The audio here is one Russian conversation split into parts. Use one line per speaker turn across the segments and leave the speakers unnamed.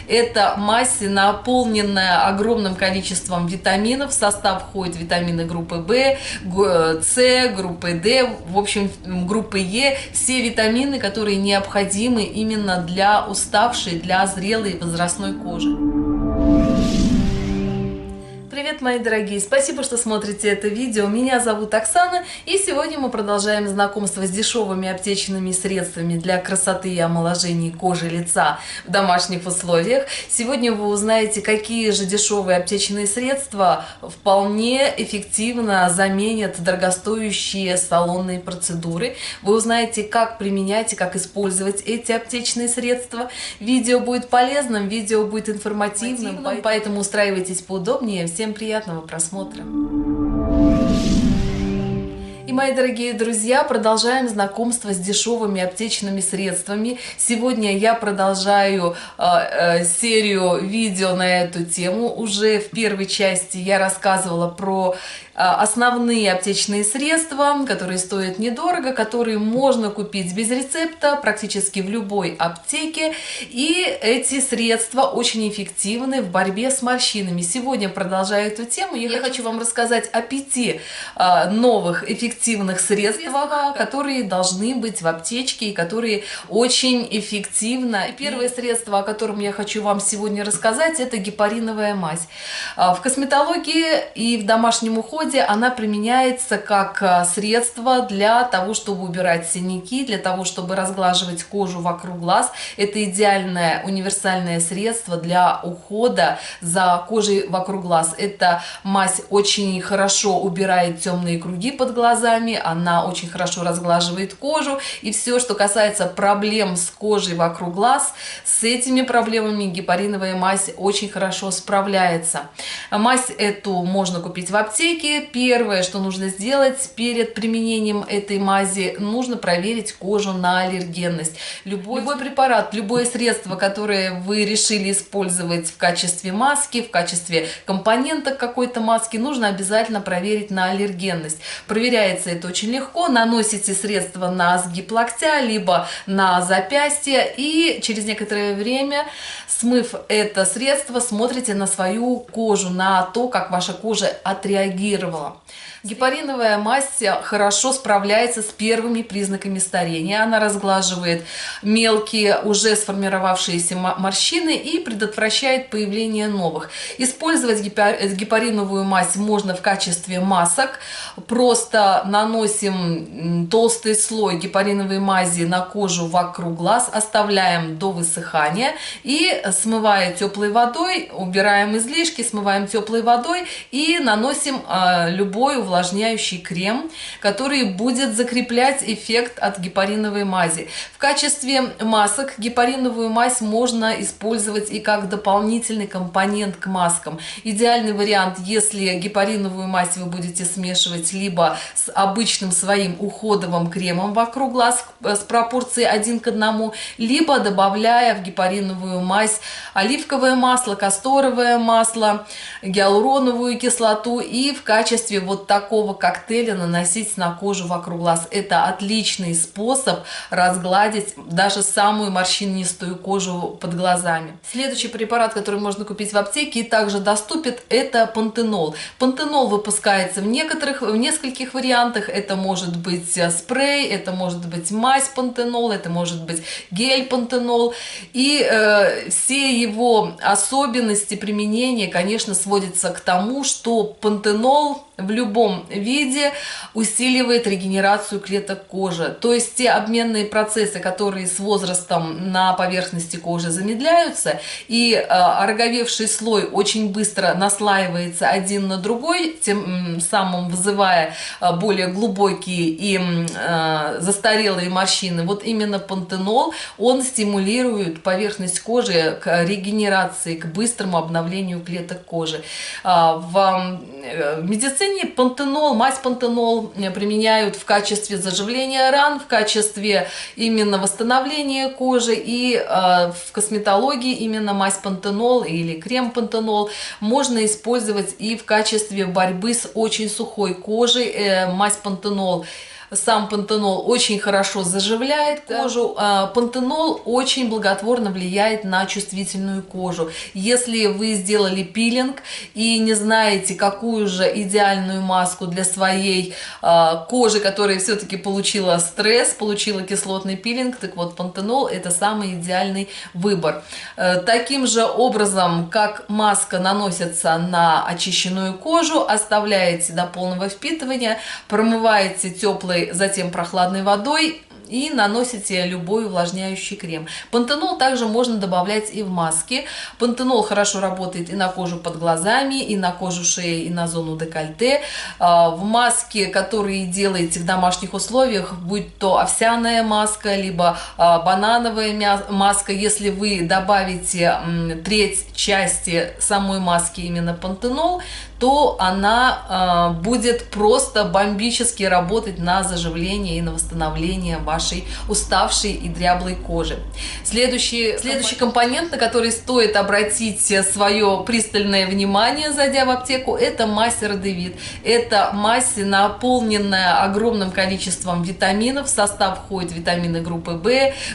Это мазь, наполненная огромным количеством витаминов. В состав входят витамины группы В, С, группы D, в общем, группы Е. Все витамины, которые необходимы именно для уставшей, для зрелой возрастной кожи. Привет, мои дорогие! Спасибо, что смотрите это видео. Меня зовут Оксана, и сегодня мы продолжаем знакомство с дешевыми аптечными средствами для красоты и омоложения кожи лица в домашних условиях. Сегодня вы узнаете, какие же дешевые аптечные средства вполне эффективно заменят дорогостоящие салонные процедуры. Вы узнаете, как применять и как использовать эти аптечные средства. Видео будет полезным, видео будет информативным, поэтому устраивайтесь поудобнее. Всем приятного просмотра! И, мои дорогие друзья, продолжаем знакомство с дешевыми аптечными средствами. Сегодня я продолжаю серию видео на эту тему. Уже в первой части я рассказывала про основные аптечные средства, которые стоят недорого, которые можно купить без рецепта практически в любой аптеке. И эти средства очень эффективны в борьбе с морщинами. Сегодня продолжаю эту тему. Я хочу вам рассказать о 5 новых эффективных средствах, которые должны быть в аптечке и которые очень эффективно. Первое средство, о котором я хочу вам сегодня рассказать, это гепариновая мазь. В косметологии и в домашнем уходе она применяется как средство для того, чтобы убирать синяки, для того, чтобы разглаживать кожу вокруг глаз. Это идеальное универсальное средство для ухода за кожей вокруг глаз. Эта мазь очень хорошо убирает темные круги под глазами, она очень хорошо разглаживает кожу. И все, что касается проблем с кожей вокруг глаз, с этими проблемами гепариновая мазь очень хорошо справляется. Мазь эту можно купить в аптеке. Первое, что нужно сделать перед применением этой мази, нужно проверить кожу на аллергенность. Любой препарат, любое средство, которое вы решили использовать в качестве маски, в качестве компонента какой-то маски, нужно обязательно проверить на аллергенность. Проверяется это очень легко. Наносите средство на сгиб локтя, либо на запястье, и через некоторое время, смыв это средство, смотрите на свою кожу, на то, как ваша кожа отреагировала. Гепариновая мазь хорошо справляется с первыми признаками старения. Она разглаживает мелкие, уже сформировавшиеся морщины и предотвращает появление новых. Использовать гепариновую мазь можно в качестве масок. Просто наносим толстый слой гепариновой мази на кожу вокруг глаз, оставляем до высыхания и, смывая теплой водой, убираем излишки, смываем теплой водой и наносим любой увлажняющий крем, который будет закреплять эффект от гепариновой мази. В качестве масок гепариновую мазь можно использовать и как дополнительный компонент к маскам. Идеальный вариант, если гепариновую мазь вы будете смешивать либо с обычным своим уходовым кремом вокруг глаз с пропорцией 1 к 1, либо добавляя в гепариновую мазь оливковое масло, касторовое масло, гиалуроновую кислоту и в качестве вот такого коктейля наносить на кожу вокруг глаз. Это отличный способ разгладить даже самую морщинистую кожу под глазами. Следующий препарат, который можно купить в аптеке и также доступен, это пантенол. Пантенол выпускается в нескольких вариантах. Это может быть спрей, это может быть мазь пантенол, это может быть гель пантенол. И все его особенности применения, конечно, сводятся к тому, что пантенол в любом виде усиливает регенерацию клеток кожи. То есть те обменные процессы, которые с возрастом на поверхности кожи замедляются, и ороговевший слой очень быстро наслаивается один на другой, тем самым вызывая более глубокие и застарелые морщины. Вот именно пантенол, он стимулирует поверхность кожи к регенерации, к быстрому обновлению клеток кожи. В медицине пантенол, мазь пантенол применяют в качестве заживления ран, в качестве именно восстановления кожи, и в косметологии именно мазь пантенол или крем пантенол можно использовать и в качестве борьбы с очень сухой кожей. Мазь пантенол сам пантенол очень хорошо заживляет кожу. Пантенол очень благотворно влияет на чувствительную кожу. Если вы сделали пилинг и не знаете, какую же идеальную маску для своей кожи, которая все-таки получила стресс, получила кислотный пилинг, так вот, пантенол — это самый идеальный выбор. Таким же образом, как маска наносится на очищенную кожу, оставляете до полного впитывания, промываете теплой, затем прохладной водой и наносите любой увлажняющий крем. Пантенол также можно добавлять и в маски. Пантенол хорошо работает и на кожу под глазами, и на кожу шеи, и на зону декольте. В маске, которые делаете в домашних условиях, будь то овсяная маска, либо банановая маска, если вы добавите треть части самой маски именно пантенол, то она будет просто бомбически работать на заживление и на восстановление вашей уставшей и дряблой кожи. Следующий компонент, на который стоит обратить свое пристальное внимание, зайдя в аптеку, это мазь Родевит. Это мазь, наполненная огромным количеством витаминов. В состав входят витамины группы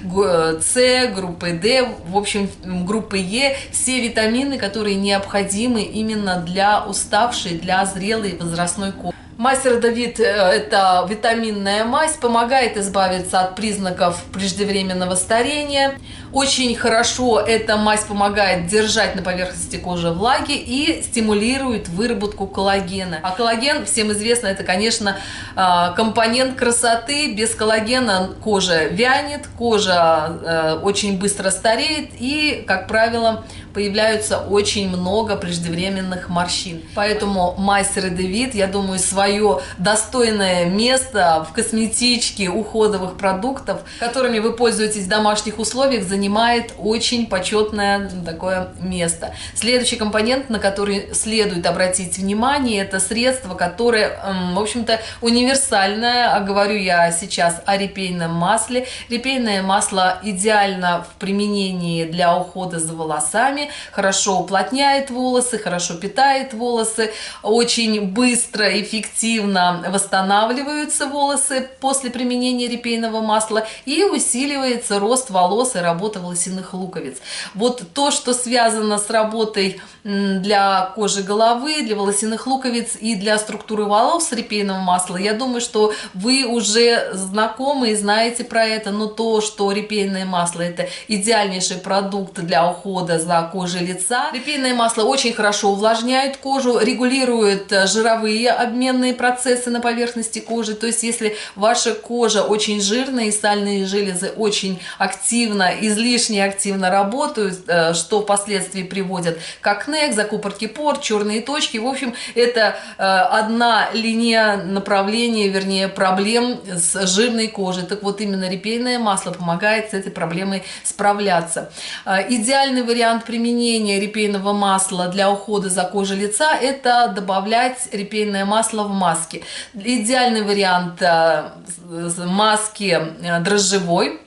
В, С, группы D, в общем, группы Е. Все витамины, которые необходимы именно для уставшей, для зрелой возрастной кожи. Мазь Родевит – это витаминная мазь, помогает избавиться от признаков преждевременного старения. Очень хорошо эта мазь помогает держать на поверхности кожи влаги и стимулирует выработку коллагена. А коллаген, всем известно, это, конечно, компонент красоты. Без коллагена кожа вянет, кожа очень быстро стареет и, как правило, появляются очень много преждевременных морщин. Поэтому мазь Родевит, я думаю, свое достойное место в косметичке, уходовых продуктов, которыми вы пользуетесь в домашних условиях, занимает очень почетное такое место. Следующий компонент, на который следует обратить внимание, это средство, которое, в общем-то, универсальное. А говорю я сейчас о репейном масле. Репейное масло идеально в применении для ухода за волосами. Хорошо уплотняет волосы, хорошо питает волосы, очень быстро, эффективно восстанавливаются волосы после применения репейного масла и усиливается рост волос и работа волосяных луковиц. Вот то, что связано с работой для кожи головы, для волосяных луковиц и для структуры волос репейного масла, я думаю, что вы уже знакомы и знаете про это, но то, что репейное масло — это идеальнейший продукт для ухода за кожей лица. Репейное масло очень хорошо увлажняет кожу, регулирует жировые обменные процессы на поверхности кожи. То есть, если ваша кожа очень жирная и сальные железы очень активно, излишне активно работают, что впоследствии приводит к акне, к закупорке пор, черные точки. В общем, это одна линия направления, вернее, проблем с жирной кожей. Так вот, именно репейное масло помогает с этой проблемой справляться. Идеальный вариант применения репейного масла для ухода за кожей лица – это добавлять репейное масло в маски. Идеальный вариант маски дрожжевой.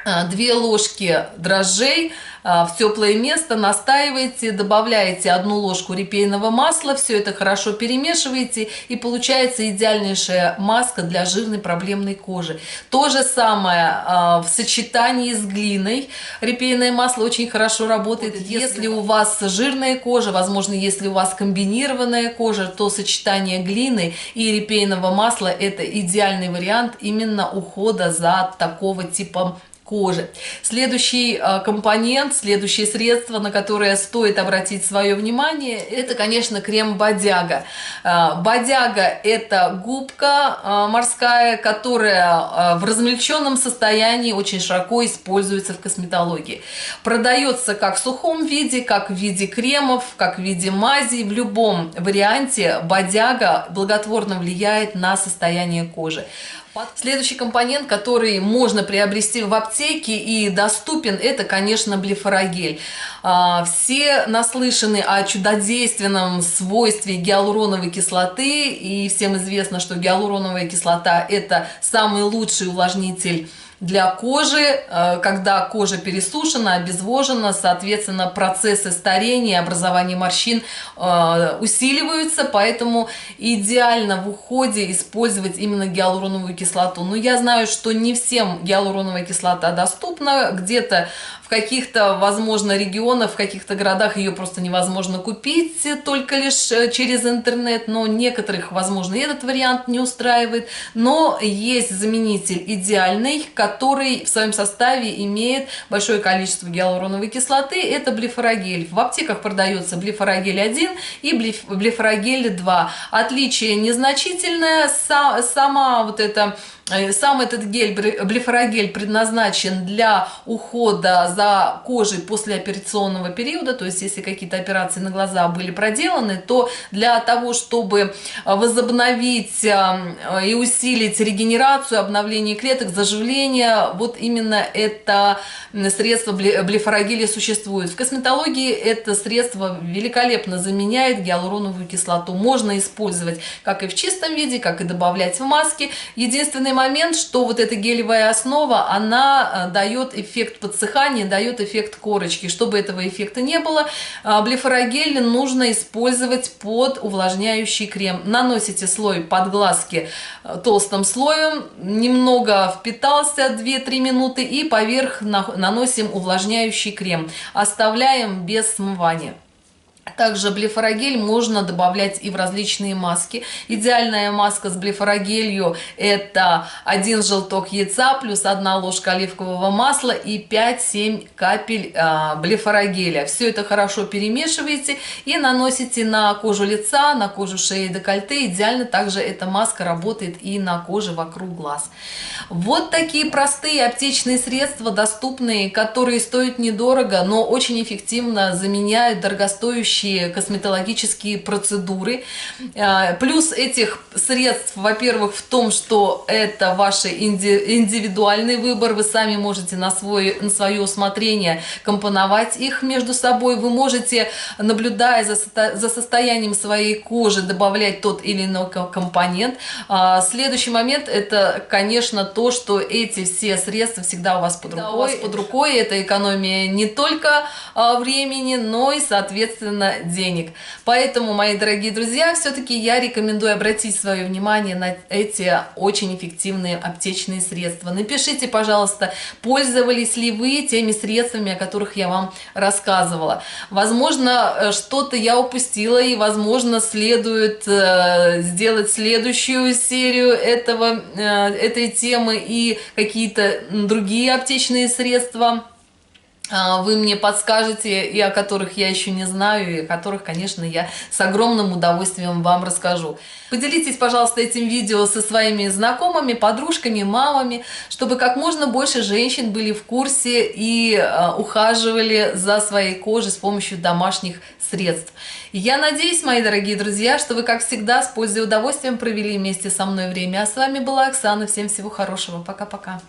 2 ложки дрожжей в теплое место настаиваете, добавляете 1 ложку репейного масла, все это хорошо перемешиваете, и получается идеальнейшая маска для жирной проблемной кожи. То же самое в сочетании с глиной. Репейное масло очень хорошо работает. Если у вас жирная кожа, возможно, если у вас комбинированная кожа, то сочетание глины и репейного масла – это идеальный вариант именно ухода за такого типа кожи. Следующий компонент, следующее средство, на которое стоит обратить свое внимание, это, конечно, крем Бодяга. Бодяга – это губка морская, которая в размельченном состоянии очень широко используется в косметологии. Продается как в сухом виде, как в виде кремов, как в виде мазей. В любом варианте Бодяга благотворно влияет на состояние кожи. Следующий компонент, который можно приобрести в аптеке и доступен, это, конечно, блефорогель. Все наслышаны о чудодейственном свойстве гиалуроновой кислоты, и всем известно, что гиалуроновая кислота – это самый лучший увлажнитель для кожи, когда кожа пересушена, обезвожена, соответственно, процессы старения, образования морщин усиливаются, поэтому идеально в уходе использовать именно гиалуроновую кислоту. Но я знаю, что не всем гиалуроновая кислота доступна, где-то в каких-то, возможно, регионах, в каких-то городах ее просто невозможно купить только лишь через интернет, но некоторых, возможно, этот вариант не устраивает. Но есть заменитель идеальный, который в своем составе имеет большое количество гиалуроновой кислоты, это блефарогель. В аптеках продается блефарогель 1 и блефарогель 2. Отличие незначительное, сам этот гель, блефарогель, предназначен для ухода за кожей после операционного периода, то есть если какие-то операции на глаза были проделаны, то для того, чтобы возобновить и усилить регенерацию, обновление клеток, заживление, вот именно это средство блефарогеля существует. В косметологии это средство великолепно заменяет гиалуроновую кислоту. Можно использовать как и в чистом виде, как и добавлять в маски. Единственный момент, что вот эта гелевая основа, она дает эффект подсыхания, дает эффект корочки. Чтобы этого эффекта не было, блефарогель нужно использовать под увлажняющий крем. Наносите слой под глазки толстым слоем, немного впитался 2-3 минуты, и поверх наносим увлажняющий крем. Оставляем без смывания. Также блефарогель можно добавлять и в различные маски. Идеальная маска с блефарогелью — это 1 желток яйца плюс 1 ложка оливкового масла и 5-7 капель блефарогеля. Все это хорошо перемешиваете и наносите на кожу лица, на кожу шеи и декольте. Идеально также эта маска работает и на коже вокруг глаз. Вот такие простые аптечные средства, доступные, которые стоят недорого, но очень эффективно заменяют дорогостоящие косметологические процедуры. Плюс этих средств, во-первых, в том, что это ваш индивидуальный выбор, вы сами можете на свое усмотрение компоновать их между собой, вы можете, наблюдая за состоянием своей кожи, добавлять тот или иной компонент. Следующий момент — это, конечно, то, что эти все средства всегда у вас под рукой. Это экономия не только времени, но и, соответственно, денег. Поэтому, мои дорогие друзья, все-таки я рекомендую обратить свое внимание на эти очень эффективные аптечные средства. Напишите, пожалуйста, пользовались ли вы теми средствами, о которых я вам рассказывала. Возможно, что-то я упустила, и, возможно, следует сделать следующую серию этой темы и какие-то другие аптечные средства вы мне подскажете, и о которых я еще не знаю, и о которых, конечно, я с огромным удовольствием вам расскажу. Поделитесь, пожалуйста, этим видео со своими знакомыми, подружками, мамами, чтобы как можно больше женщин были в курсе и ухаживали за своей кожей с помощью домашних средств. Я надеюсь, мои дорогие друзья, что вы, как всегда, с пользой и удовольствием провели вместе со мной время. А с вами была Оксана. Всем всего хорошего. Пока-пока.